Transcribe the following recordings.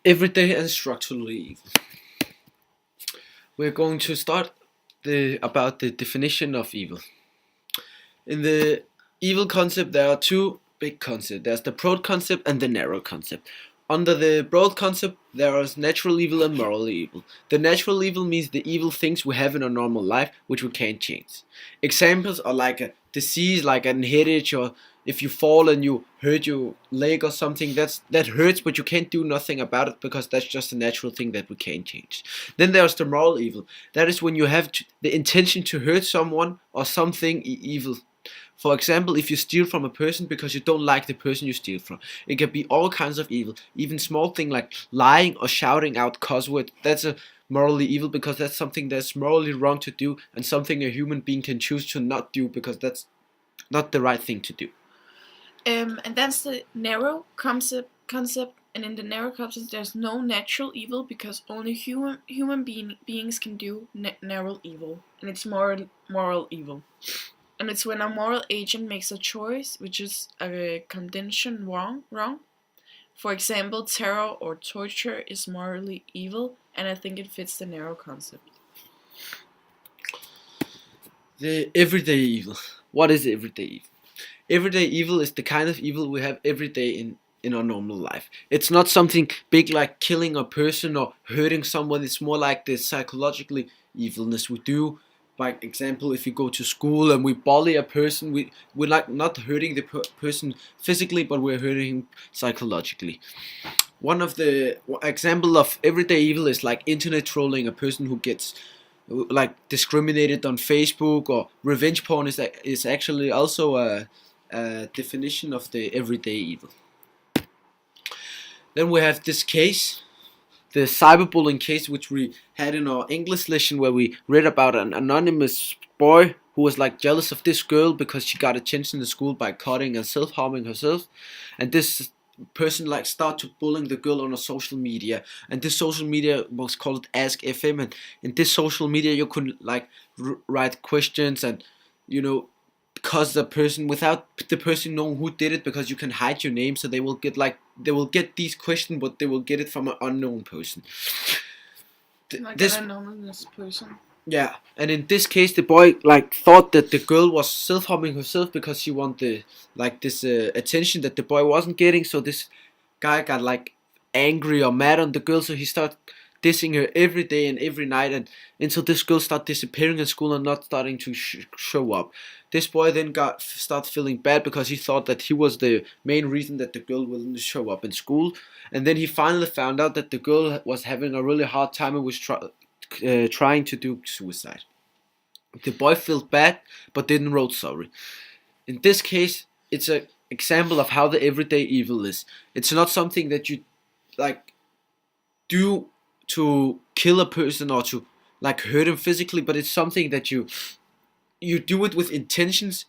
Everyday and structurally evil. We're going to start about the definition of evil. In the evil concept, there are two big concepts. There's the broad concept and the narrow concept. Under the broad concept, there is natural evil and moral evil. The natural evil means the evil things we have in our normal life, which we can't change. Examples are like a disease, like an headache, or if you fall and you hurt your leg or something, that hurts, but you can't do nothing about it because that's just a natural thing that we can't change. Then there's the moral evil. That is when you have the intention to hurt someone or something evil. For example, if you steal from a person because you don't like the person you steal from, it can be all kinds of evil. Even small thing like lying or shouting out cuss word. That's a morally evil because that's something that's morally wrong to do and something a human being can choose to not do because that's not the right thing to do. And that's the narrow concept. And in the narrow concept, there's no natural evil because only human beings can do narrow evil, and it's moral evil. And it's when a moral agent makes a choice which is a condition wrong. For example, terror or torture is morally evil, and I think it fits the narrow concept. The everyday evil. What is everyday evil? Everyday evil is the kind of evil we have every day in our normal life. It's not something big like killing a person or hurting someone. It's more like the psychologically evilness we do. By example, if we go to school and we bully a person, we're like not hurting the person physically, but we're hurting him psychologically. One of the example of everyday evil is like internet trolling, a person who gets like discriminated on Facebook, or revenge porn is actually also a definition of the everyday evil. Then we have this case, the cyberbullying case, which we had in our English lesson, where we read about an anonymous boy who was like jealous of this girl because she got attention in school by cutting and self-harming herself, and this person like start to bullying the girl on a social media, and this social media was called Ask FM, and in this social media you could like write questions and cause the person without the person knowing who did it, because you can hide your name, so they will get these questions, but they will get it from an unknown person. Like an anonymous person. Yeah, and in this case, the boy like thought that the girl was self-harming herself because she wanted this attention that the boy wasn't getting. So this guy got like angry or mad on the girl, so he started dissing her every day and every night, and until this girl started disappearing in school and not starting to show up. This boy then started feeling bad because he thought that he was the main reason that the girl wouldn't show up in school, and then he finally found out that the girl was having a really hard time and was trying to do suicide. The boy felt bad but didn't wrote sorry. In this case, it's an example of how the everyday evil is. It's not something that you like do to kill a person or to like hurt him physically, but it's something that you do it with intentions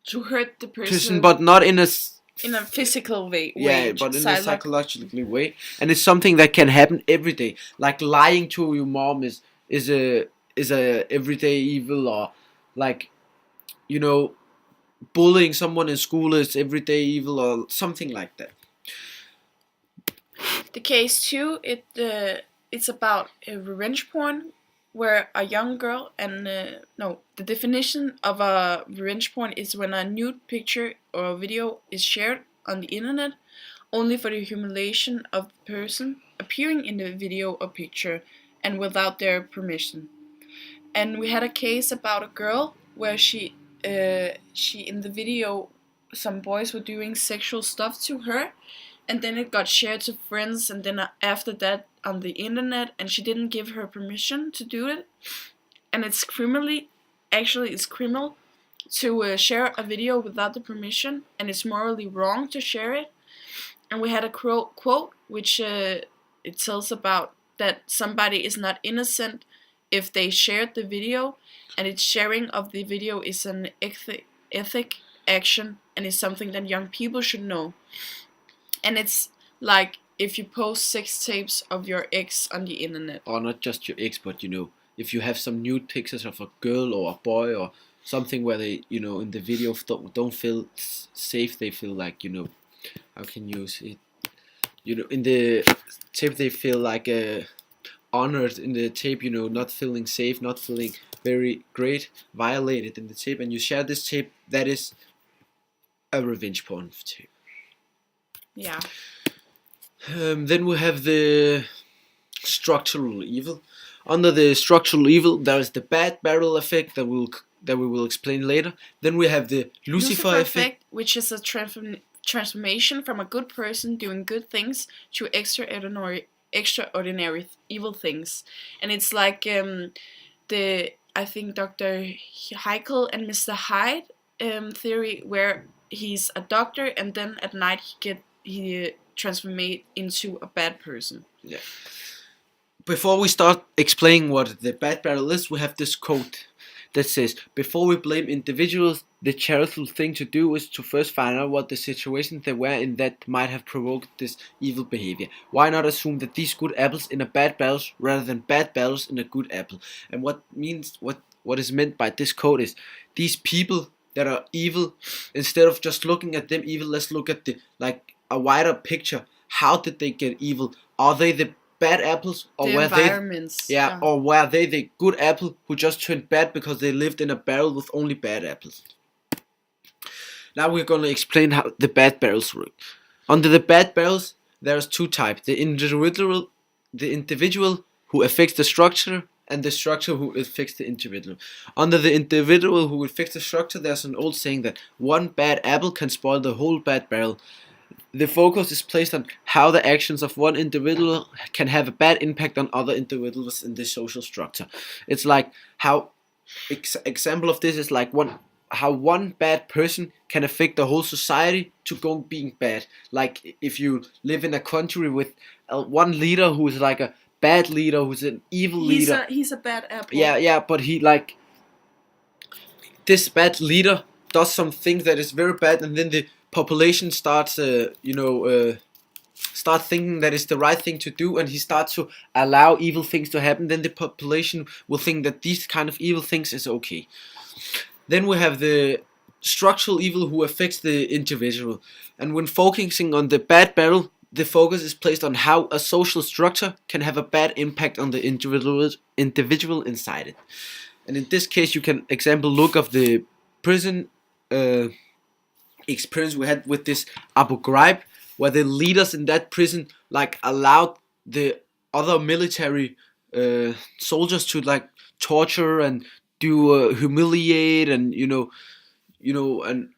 to hurt the person, but not in a physical way. Yeah, but in a psychological way, and it's something that can happen every day. Like lying to your mom is a everyday evil, or like bullying someone in school is everyday evil, or something like that. The case 2, it's about a revenge porn, where a young girl the definition of a revenge porn is when a nude picture or video is shared on the internet only for the humiliation of the person appearing in the video or picture and without their permission. And we had a case about a girl where she in the video, some boys were doing sexual stuff to her, and then it got shared to friends, and then after that on the internet, and she didn't give her permission to do it. And it's criminal to share a video without the permission, and it's morally wrong to share it. And we had a quote which it tells about that somebody is not innocent if they shared the video, and its sharing of the video is an ethic action, and is something that young people should know. And it's like if you post sex tapes of your ex on the internet. Or not just your ex, but if you have some nude pictures of a girl or a boy or something where they, in the video don't feel safe, they feel like, how can you say it? in the tape they feel like honored in the tape, not feeling safe, not feeling very great, violated in the tape, and you share this tape, that is a revenge porn tape. Yeah. Then we have the structural evil. Under the structural evil, there is the bad barrel effect that we will explain later. Then we have the Lucifer effect, which is a transformation from a good person doing good things to extraordinary evil things, and it's like I think Dr. Heikel and Mr. Hyde theory, where he's a doctor and then at night he transformate into a bad person. Yeah. Before we start explaining what the bad barrel is, we have this quote that says, "Before we blame individuals, the charitable thing to do is to first find out what the situation they were in that might have provoked this evil behavior. Why not assume that these good apples in a bad barrel rather than bad barrels in a good apple?" And what is meant by this quote is, these people that are evil, instead of just looking at them evil, let's look at a wider picture. How did they get evil? Are they the bad apples, or the were environments, they or were they the good apple who just turned bad because they lived in a barrel with only bad apples? Now we're going to explain how the bad barrels work. Under the bad barrels, there's two types: the individual who affects the structure, and the structure who affects the individual. Under the individual who affects the structure, there's an old saying that one bad apple can spoil the whole bad barrel. The focus is placed on how the actions of one individual can have a bad impact on other individuals in the social structure. It's like how example of this is like how one bad person can affect the whole society to go being bad. Like if you live in a country with one leader who is like a bad leader, who's an evil leader. He's a bad apple. Yeah, but this bad leader does some things that is very bad, and then the population starts start thinking that it's the right thing to do, and he starts to allow evil things to happen. Then the population will think that these kind of evil things is okay. Then we have the structural evil who affects the individual, and when focusing on the bad barrel, the focus is placed on how a social structure can have a bad impact on the individual inside it. And in this case, you can example look of the prison experience we had with this Abu Ghraib, where the leaders in that prison allowed the other military soldiers to torture and do humiliate, and and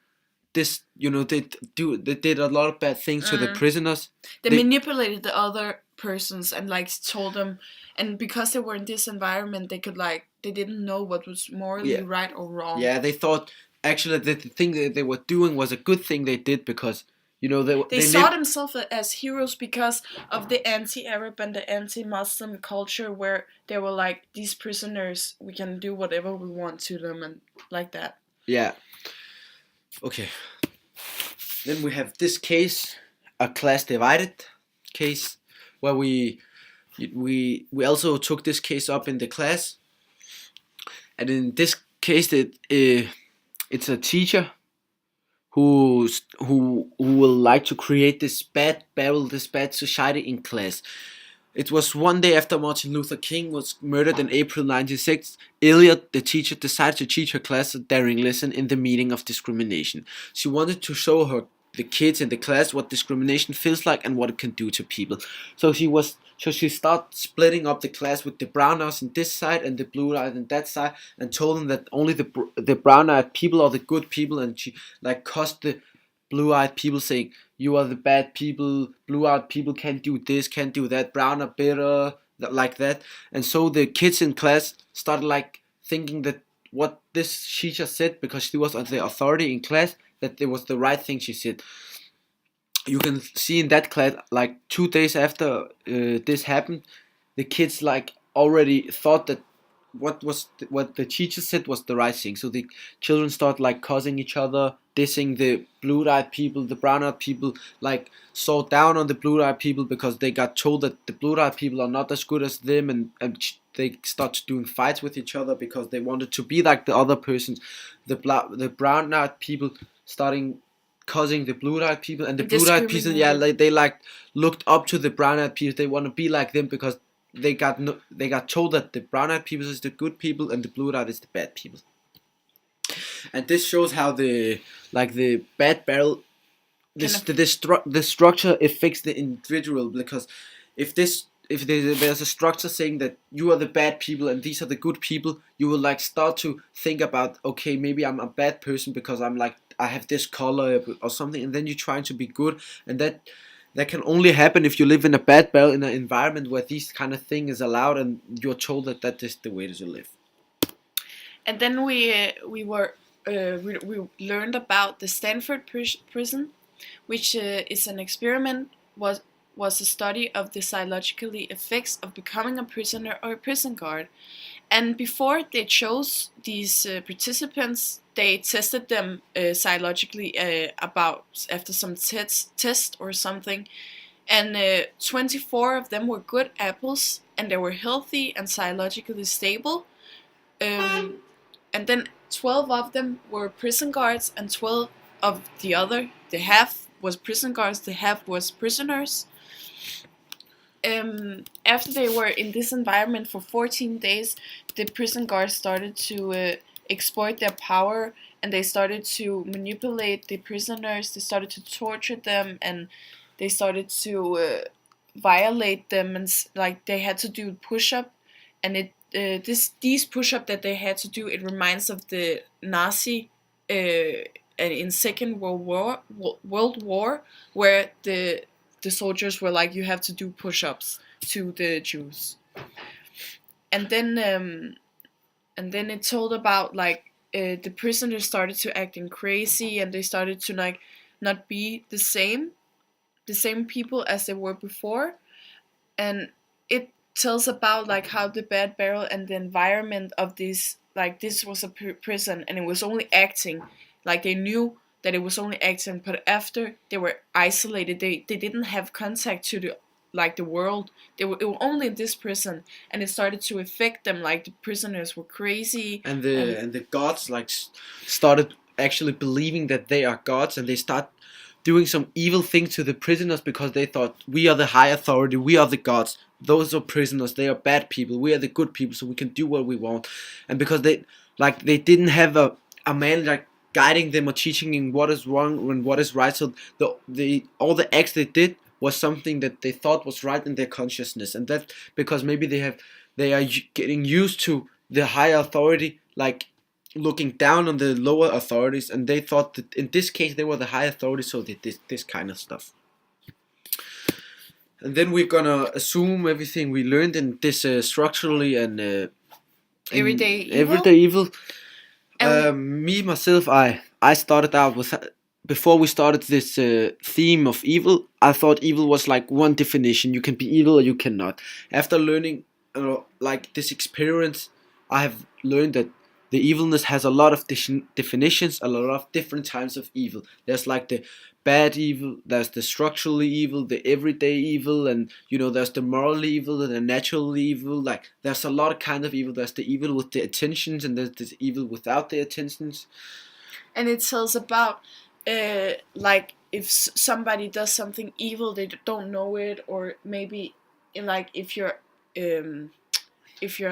this they did a lot of bad things to the prisoners. They manipulated the other persons and told them, and because they were in this environment, they could they didn't know what was morally right or wrong. Yeah, they thought actually that the thing that they were doing was a good thing they did, because they saw themselves as heroes because of the anti-Arab and the anti-Muslim culture, where they were these prisoners, we can do whatever we want to them, and like that. Yeah. Okay. Then we have this case, a class divided case, where we also took this case up in the class, and in this case it's a teacher who will like to create this bad barrel, this bad society in class. It was one day after Martin Luther King was murdered in April 1996. Elliot, the teacher, decided to teach her class a daring lesson in the meaning of discrimination. She wanted to show the kids in the class what discrimination feels like and what it can do to people. So she started splitting up the class with the brown-eyes on this side and the blue-eyes on that side, and told them that only the brown-eyed people are the good people, and she cussed the blue-eyed people, saying, "You are the bad people, blue-eyed people can't do this, can't do that, brown are better," like that. And so the kids in class started thinking that what this teacher said, because she was the authority in class, that it was the right thing she said. You can see in that class, 2 days after this happened, the kids already thought that what the teacher said was the right thing. So the children start cussing each other, dissing the blue-eyed people. The brown-eyed people saw down on the blue-eyed people because they got told that the blue-eyed people are not as good as them, and they start doing fights with each other because they wanted to be like the other persons. The brown-eyed people starting causing the blue-eyed people, and the blue-eyed people, they like looked up to the brown-eyed people. They want to be like them because they got told that the brown-eyed people is the good people and the blue-eyed is the bad people. And this shows how the bad barrel, the structure affects the individual, because if there's a structure saying that you are the bad people and these are the good people, you will like start to think about, okay, maybe I'm a bad person because I'm like, I have this color or something, and then you're trying to be good, and that can only happen if you live in a bad barrel, in an environment where these kind of thing is allowed and you're told that is the way to live. And then we learned about the Stanford prison, which is an experiment, was a study of the psychological effects of becoming a prisoner or a prison guard. And before they chose these participants, they tested them psychologically about after some test or something. And 24 of them were good apples, and they were healthy and psychologically stable. And then 12 of them were prison guards, and 12 of the half was prison guards, the half was prisoners. After they were in this environment for 14 days, the prison guards started to exploit their power, and they started to manipulate the prisoners. They started to torture them, and they started to violate them, and like they had to do push-up, and these push-up that they had to do, it reminds of the Nazi in Second World War, where the soldiers were like, you have to do push-ups to the Jews. And then it told about like the prisoners started to acting crazy, and they started to like not be the same people as they were before. And it tells about like how the bad barrel and the environment of this, like this was a prison, and it was only acting, like they knew that it was only acting, but after they were isolated, they didn't have contact to the world. It were only in this prison, and it started to affect them. Like the prisoners were crazy, and the gods like started actually believing that they are gods, and they start doing some evil things to the prisoners because they thought, we are the high authority, we are the gods, those are prisoners, they are bad people, we are the good people, so we can do what we want. And because they didn't have a man like guiding them or teaching them what is wrong and what is right, so all the acts they did was something that they thought was right in their consciousness. And that because maybe they are getting used to the higher authority, like looking down on the lower authorities, and they thought that in this case they were the high authority, so they did this kind of stuff. And then we're gonna assume everything we learned in this structurally and everyday evil. Me myself, I started out with, before we started this theme of evil, I thought evil was like one definition. You can be evil or you cannot. After learning like this experience, I have learned that the evilness has a lot of definitions, a lot of different types of evil. There's like the bad evil, there's the structurally evil, the everyday evil, and there's the moral evil, the natural evil. Like there's a lot of kind of evil. There's the evil with the attentions, and there's this evil without the attentions. And it tells about like if somebody does something evil, they don't know it, or maybe like if you're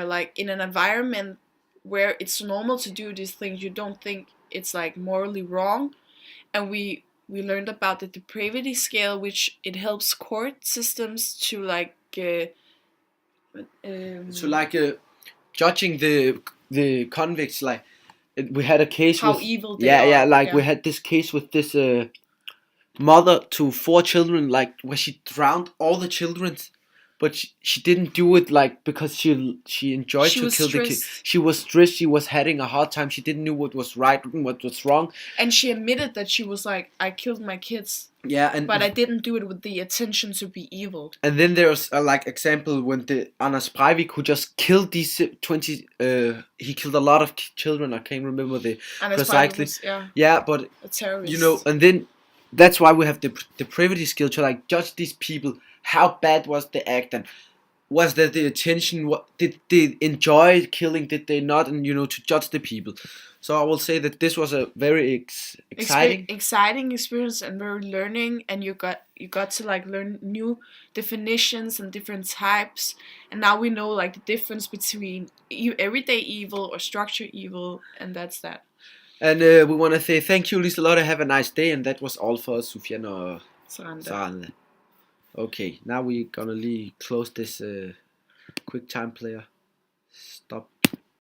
like in an environment where it's normal to do these things, you don't think it's like morally wrong. And we learned about the depravity scale, which it helps court systems to like judging the convicts. Like we had a case how with evil they are. We had this case with this mother to 4 children, like where she drowned all the children. But she didn't do it like because she enjoyed to kill the kid. She was stressed. She was having a hard time. She didn't know what was right and what was wrong. And she admitted that she was like, I killed my kids. Yeah, but I didn't do it with the intention to be evil. And then there's a like example when the Anders Breivik, who just killed these 20. He killed a lot of children. I can't remember the precisely. Yeah, but a terrorist. And then that's why we have the depravity skill to like judge these people. How bad was the act, and was that the attention? What did they enjoy killing? Did they not? And to judge the people. So I will say that this was a very exciting. Exciting experience and very learning, and you got to like learn new definitions and different types, and now we know like the difference between everyday evil or structured evil, and that's that. And we want to say thank you, Liselotte. Have a nice day. And that was all for Sufjan or Saranda. Okay, now we're gonna close this quick time player. Stop.